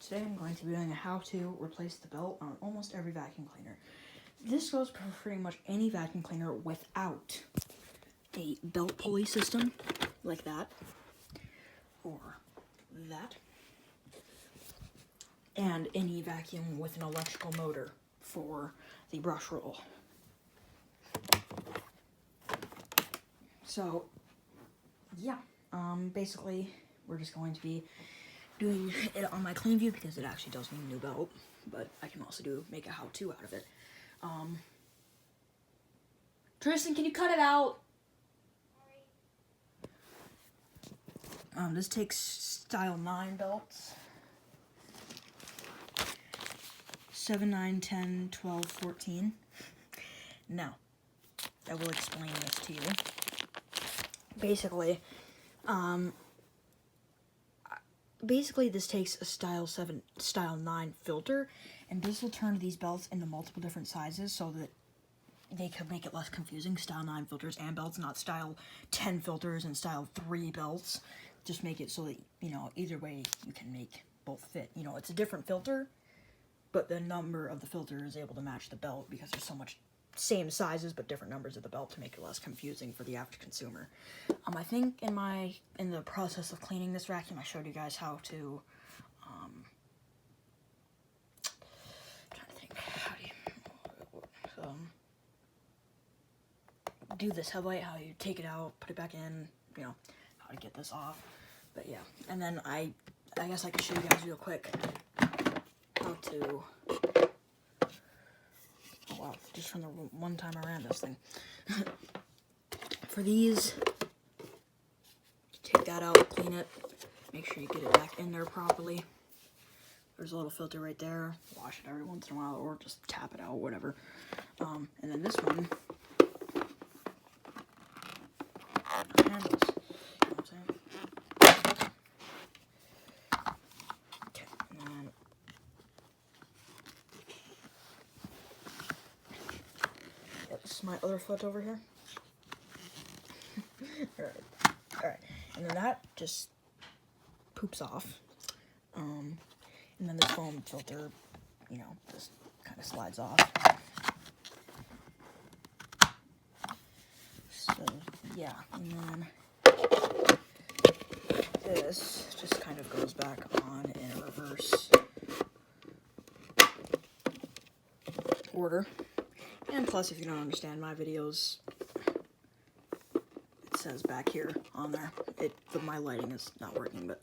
Today I'm going to be doing a how to replace the belt on almost every vacuum cleaner. This goes for pretty much any vacuum cleaner without a belt pulley system like that or that, and any vacuum with an electrical motor for the brush roll. So yeah, basically we're just going to be doing it on my CleanView because it actually does need a new belt, but I can also make a how-to out of it. Tristan, can you cut it out? This takes style 9 belts. 7, 9, 10, 12, 14. Now, I will explain this to you. Basically, this takes a style 9 filter, and this will turn these belts into multiple different sizes so that they could make it less confusing. Style 9 filters and belts, not style 10 filters and style 3 belts. Just make it so that, either way you can make both fit. It's a different filter, but the number of the filter is able to match the belt because there's so much same sizes but different numbers of the belt to make it less confusing for the average consumer. I think in the process of cleaning this vacuum, I showed you guys how to trying to think how do you do this headlight, how you take it out, put it back in, how to get this off. But yeah, and then I guess I could show you guys real quick how to, oh wow, just from the one time I ran this thing. For these, take that out, clean it, make sure you get it back in there properly. There's a little filter right there, wash it every once in a while, or just tap it out, whatever. And then this one, handles, you know what I'm saying? Okay, and then this is my other foot over here. Alright, and then that just poops off. And then this foam filter, just kind of slides off. So, yeah, and then this just kind of goes back on in a reverse order. And plus, if you don't understand my videos, it says back here on there. My lighting is not working, but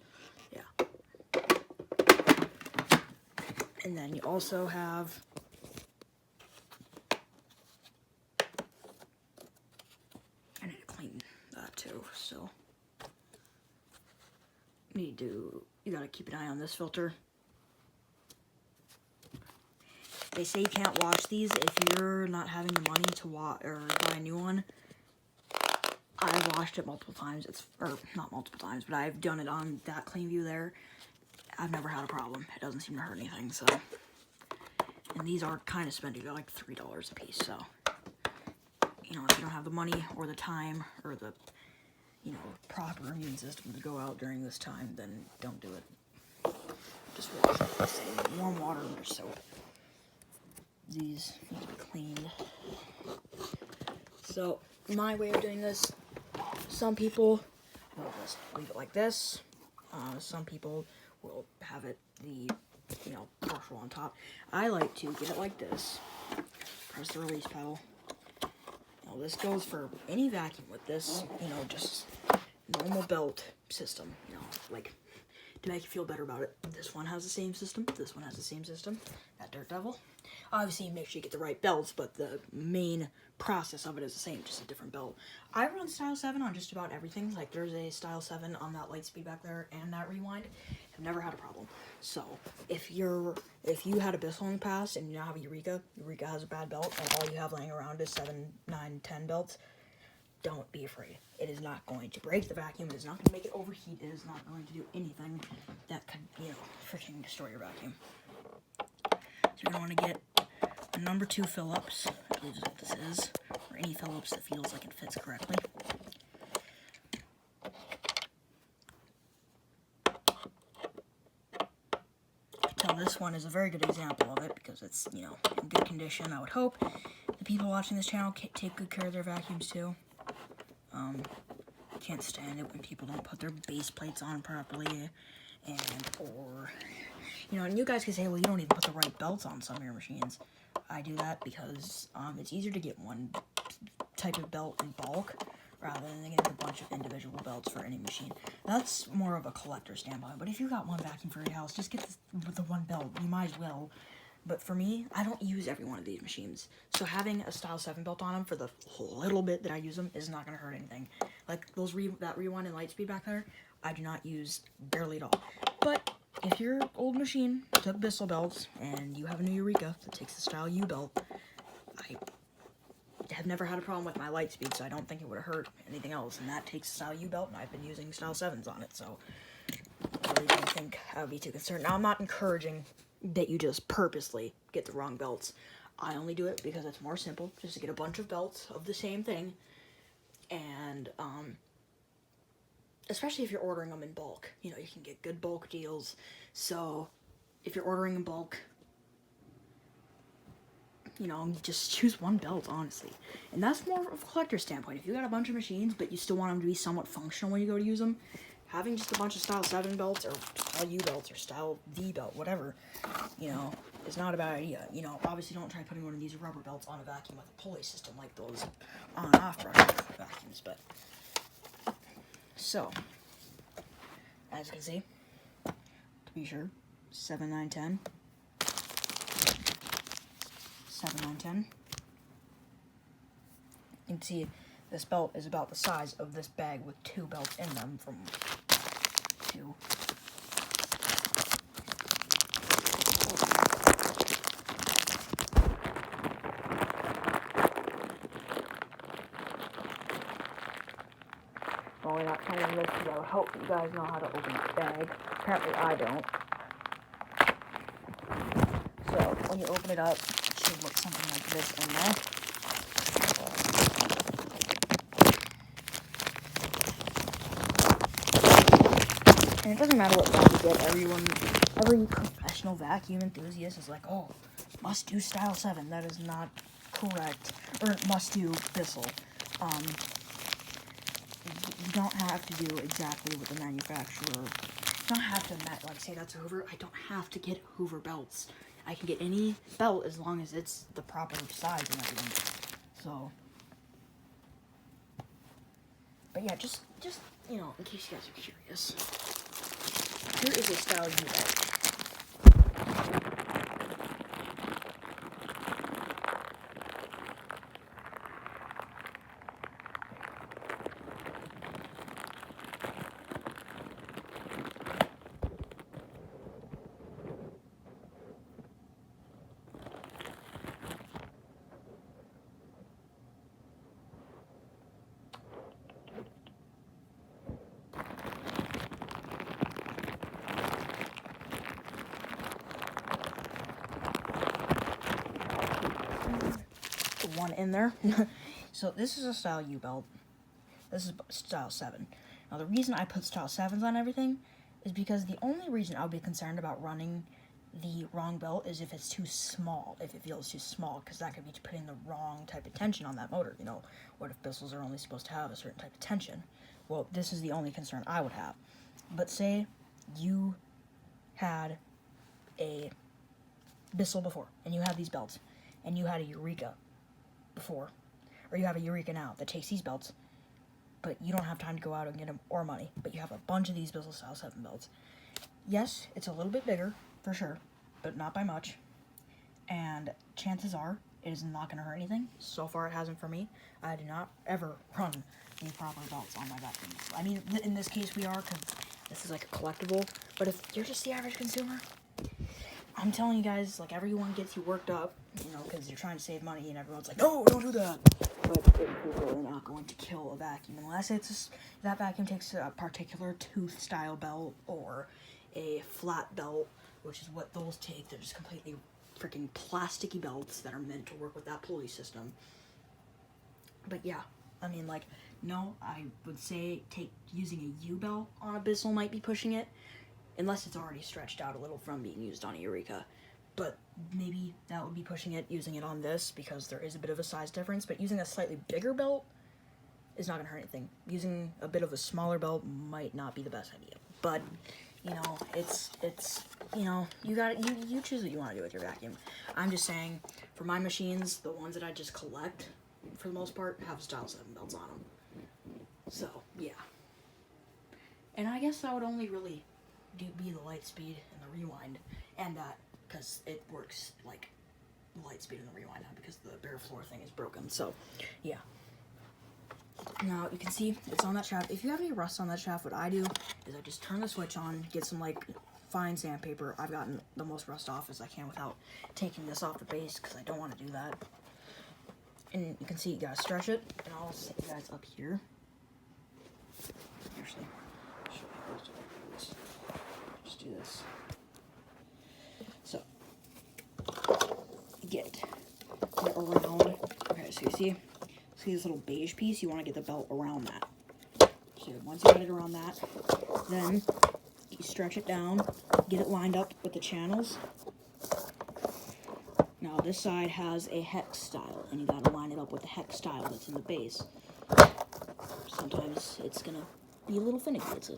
yeah. And then you also have I need to clean that too, so you gotta keep an eye on this filter. They say you can't wash these if you're not having the money to buy a new one. I've washed it multiple times. Not multiple times, but I've done it on that CleanView there. I've never had a problem. It doesn't seem to hurt anything, so. And these are kind of spendy. They're like $3 a piece, so. If you don't have the money or the time or the, proper immune system to go out during this time, then don't do it. Just wash it with warm water or soap. These need to be cleaned. So, my way of doing this, some people will just leave it like this. Some people will have it partial on top. I like to get it like this. Press the release pedal. This goes for any vacuum with this, just normal belt system, like to make you feel better about it. This one has the same system. This one has the same system. That Dirt Devil. Obviously, make sure you get the right belts, but the main process of it is the same, just a different belt. I run Style 7 on just about everything. Like, there's a Style 7 on that Lightspeed back there and that Rewind. I've never had a problem. So, if you had a Bissell in the past and you now have a Eureka has a bad belt, and all you have laying around is 7, 9, 10 belts, don't be afraid. It is not going to break the vacuum. It is not going to make it overheat. It is not going to do anything that could, freaking destroy your vacuum. So you're going to want to get a number 2 Phillips, which is what this is, or any Phillips that feels like it fits correctly. So this one is a very good example of it because it's, you know, in good condition. I would hope the people watching this channel take good care of their vacuums too. Can't stand it when people don't put their base plates on properly, or you know, and you guys can say, well, you don't even put the right belts on some of your machines. I do that because it's easier to get one type of belt in bulk rather than getting a bunch of individual belts for any machine. That's more of a collector standpoint, but if you got one vacuum for your house, just get the one belt. You might as well. But for me, I don't use every one of these machines. So having a Style 7 belt on them for the little bit that I use them is not going to hurt anything. Like those that Rewind and Lightspeed back there, I do not use barely at all. But if your old machine took Bissell belts and you have a new Eureka that takes the Style U belt, I have never had a problem with my Lightspeed, so I don't think it would have hurt anything else. And that takes the Style U belt, and I've been using Style 7s on it, so I really don't think I would be too concerned. Now, I'm not encouraging that you just purposely get the wrong belts. I only do it because it's more simple, just to get a bunch of belts of the same thing, and especially if you're ordering them in bulk. You know, you can get good bulk deals, so if you're ordering in bulk, you know, just choose one belt, honestly. And that's more of a collector standpoint. If you got a bunch of machines, but you still want them to be somewhat functional when you go to use them, having just a bunch of Style 7 belts, or Style U belts, or Style V belt, whatever, you know, is not a bad idea. You know, obviously don't try putting one of these rubber belts on a vacuum with a pulley system like those on and off brush vacuums, but... So, as you can see, to be sure, 7, 9, 10. 7, 9, 10. You can see this belt is about the size of this bag with 2 belts in them from 2. Well, we're not telling this because I would hope you guys know how to open this bag. Apparently I don't. So, when you open it up, it should look something like this in there. And it doesn't matter what belt you get. Every professional vacuum enthusiast is like, oh, must do Style 7. That is not correct. Or must do Bissell. You don't have to do exactly what the manufacturer. You don't have to, like, say that's Hoover. I don't have to get Hoover belts. I can get any belt as long as it's the proper size and everything. So, but yeah, just you know, in case you guys are curious, here is a Style U belt. One in there. So this is a Style U belt. This is Style 7. Now the reason I put Style 7s on everything is because the only reason I would be concerned about running the wrong belt is if it's too small, if it feels too small, because that could be putting the wrong type of tension on that motor. You know, what if Bissells are only supposed to have a certain type of tension? Well, this is the only concern I would have. But say you had a Bissell before, and you have these belts, and you had a Eureka before, or you have a Eureka now that takes these belts, but you don't have time to go out and get them or money, but you have a bunch of these Bissell Style 7 belts. Yes, it's a little bit bigger, for sure, but not by much, and chances are it is not going to hurt anything. So far it hasn't for me. I do not ever run the proper belts on my vacuums. I mean, in this case we are, because this is like a collectible, but if you're just the average consumer, I'm telling you guys, like, everyone gets you worked up, you know, because you're trying to save money, and everyone's like, no, don't do that. But it is really not going to kill a vacuum unless that vacuum takes a particular tooth style belt or a flat belt, which is what those take. They're just completely freaking plasticky belts that are meant to work with that pulley system. But yeah, I mean, like, no, I would say using a U belt on a Bissell might be pushing it. unless it's already stretched out a little from being used on a Eureka. But maybe that would be pushing it, using it on this, because there is a bit of a size difference. But using a slightly bigger belt is not going to hurt anything. Using a bit of a smaller belt might not be the best idea. But, you know, it's you know, you choose what you want to do with your vacuum. I'm just saying, for my machines, the ones that I just collect, for the most part, have Style 7 belts on them. So, yeah. And I guess that would only really be the light speed and the rewind, and that, because it works like the light speed and the rewind now, because the bare floor thing is broken. So, yeah. Now, you can see it's on that shaft. If you have any rust on that shaft, what I do is I just turn the switch on, get some, like, fine sandpaper. I've gotten the most rust off as I can without taking this off the base, because I don't want to do that. And you can see you gotta stretch it, and I'll set you guys up here. Actually, just do this. So, get it around. Okay, so you see this little beige piece? You want to get the belt around that. So once you get it around that, then you stretch it down, get it lined up with the channels. Now this side has a hex style, and you gotta line it up with the hex style that's in the base. Sometimes it's gonna be a little finicky. It's a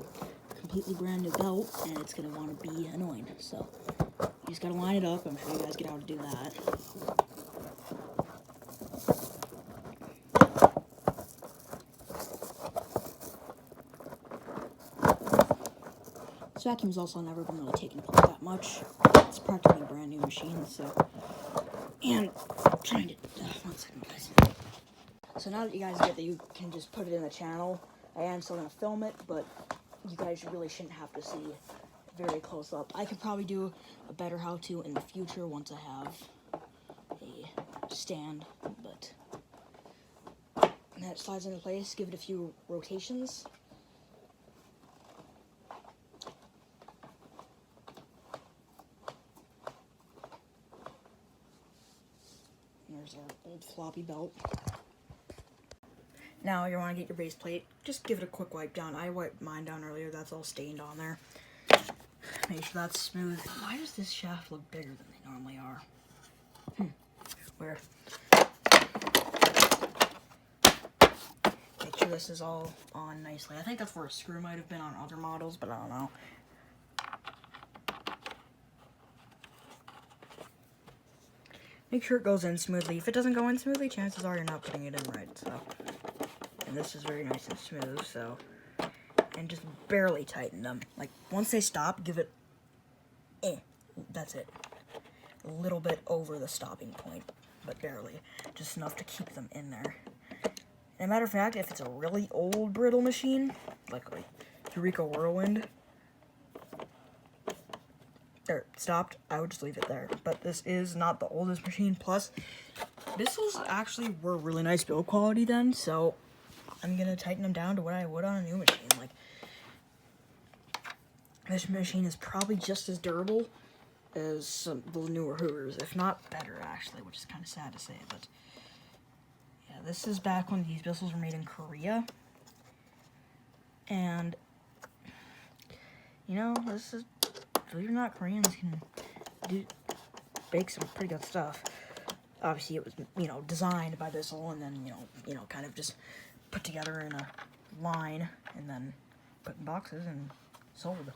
completely brand new belt, and it's gonna want to be annoying. So you just gotta line it up. I'm sure you guys get how to do that. This vacuum's also never been really taken apart that much. It's practically a brand new machine, so. And trying to. One second, guys. So now that you guys get that you can just put it in the channel, I am still going to film it, but you guys really shouldn't have to see very close up. I could probably do a better how-to in the future once I have a stand, but that slides into place. Give it a few rotations. There's our old floppy belt. Now you want to get your base plate. Just give it a quick wipe down. I wiped mine down earlier. That's all stained on there. Make sure that's smooth. Why does this shaft look bigger than they normally are? Where? Make sure this is all on nicely. I think that's where a screw might have been on other models, but I don't know. Make sure it goes in smoothly. If it doesn't go in smoothly, chances are you're not putting it in right. So, and this is very nice and smooth. So, and just barely tighten them. Like once they stop, give it. That's it. A little bit over the stopping point, but barely. Just enough to keep them in there. And a matter of fact, if it's a really old brittle machine, like Eureka Whirlwind, or stopped, I would just leave it there. But this is not the oldest machine. Plus, this was actually were really nice build quality then, so I'm gonna tighten them down to what I would on a new machine. Like, this machine is probably just as durable as some the newer Hoovers, if not better, actually, which is kind of sad to say. But yeah, this is back when these whistles were made in Korea, and you know, this is. Believe it or not, Koreans can bake some pretty good stuff. Obviously, it was, you know, designed by Bissell, and then, you know, kind of just put together in a line, and then put in boxes and sold.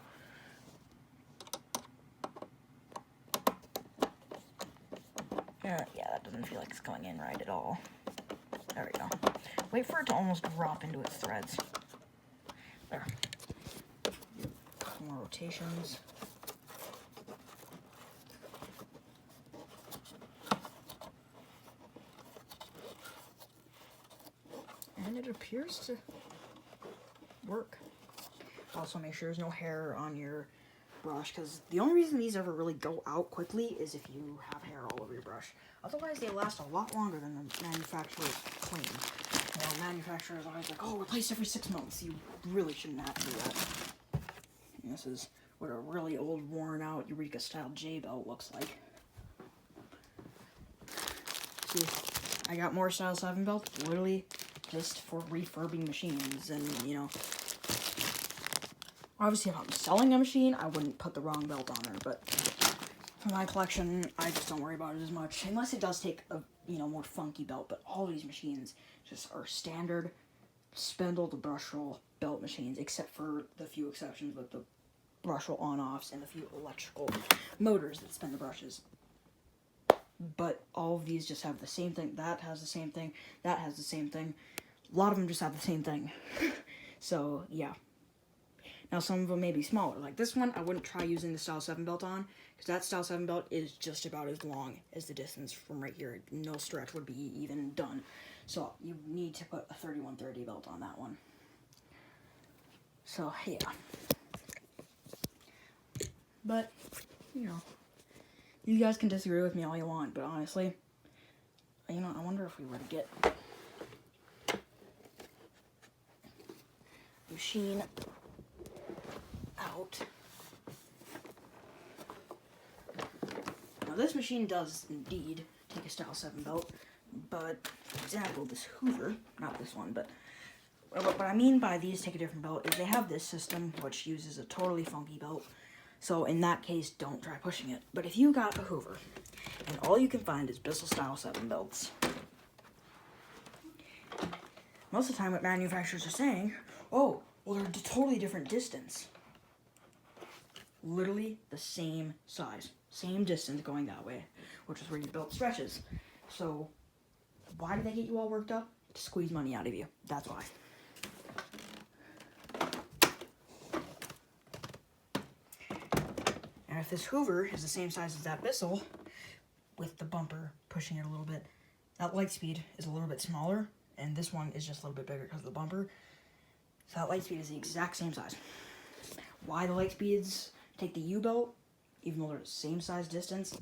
Yeah, that doesn't feel like it's going in right at all. There we go. Wait for it to almost drop into its threads. There. More rotations. And it appears to work. Also, make sure there's no hair on your brush, because the only reason these ever really go out quickly is if you have hair all over your brush. Otherwise, they last a lot longer than the manufacturers claim. You know, manufacturers are always like, oh, replace every 6 months. You really shouldn't have to do that. And this is what a really old, worn-out Eureka-style J-belt looks like. See, I got more Style 7 belts, literally just for refurbing machines, and, you know, Obviously, if I'm selling a machine, I wouldn't put the wrong belt on her, but for my collection, I just don't worry about it as much, unless it does take a, more funky belt, but all these machines just are standard spindle to brush roll belt machines, except for the few exceptions with the brush roll on-offs and the few electrical motors that spin the brushes. But all of these just have the same thing. That has the same thing. That has the same thing. A lot of them just have the same thing. So, yeah. Now, some of them may be smaller. Like this one, I wouldn't try using the Style 7 belt on, because that Style 7 belt is just about as long as the distance from right here. No stretch would be even done. So, you need to put a 3130 belt on that one. So, yeah. But, you guys can disagree with me all you want, but honestly, I wonder if we were to get machine out. Now this machine does indeed take a Style 7 belt, but for example, this Hoover, not this one, but what I mean by these take a different belt is they have this system which uses a totally funky belt. So in that case, don't try pushing it. But if you got a Hoover and all you can find is Bissell Style 7 belts, most of the time what manufacturers are saying, oh, well, they're a totally different distance. Literally the same size, same distance going that way, which is where your belt stretches. So why do they get you all worked up? To squeeze money out of you. That's why. And if this Hoover is the same size as that Bissell, with the bumper pushing it a little bit, that Lightspeed is a little bit smaller, and this one is just a little bit bigger because of the bumper. So that Lightspeed is the exact same size. Why the Lightspeeds take the U-belt, even though they're the same size distance,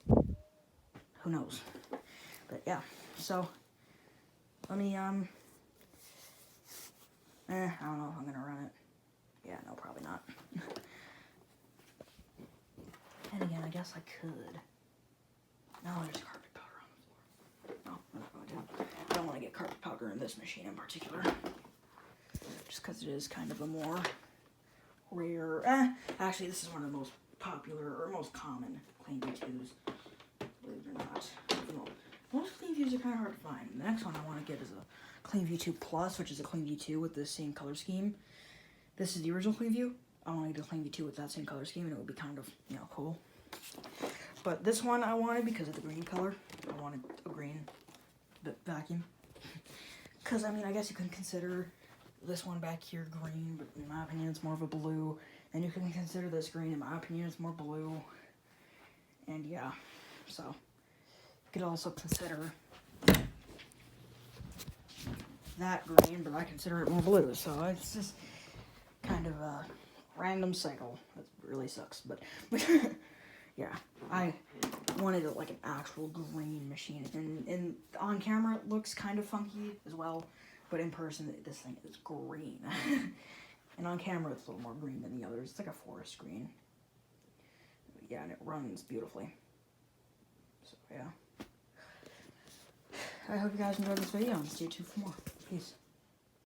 who knows? But yeah, so let me, I don't know if I'm gonna run it. Yeah, no, probably not. And again, I guess I could. No, there's carpet powder on the floor. No, I'm not going to. I don't want to get carpet powder in this machine in particular. Just because it is kind of a more rare. Actually, this is one of the most popular or most common Clean V2s. Believe it or not. Most Clean Vs are kind of hard to find. The next one I want to get is a Clean V2 Plus, which is a Clean V2 with the same color scheme. This is the original Clean V2. I want to get a Clean V2 with that same color scheme, and it would be kind of, cool. But this one I wanted because of the green color. I wanted a green vacuum. Because, I guess you can consider this one back here green, but in my opinion it's more of a blue. And you can consider this green, in my opinion it's more blue. And yeah, so you could also consider that green, but I consider it more blue. So it's just kind of a random cycle. That really sucks, but yeah, I wanted like an actual green machine, and on camera it looks kind of funky as well, but in person this thing is green. And on camera it's a little more green than the others. It's like a forest green. Yeah, and it runs beautifully. So yeah, I hope you guys enjoyed this video and stay tuned for more. Peace.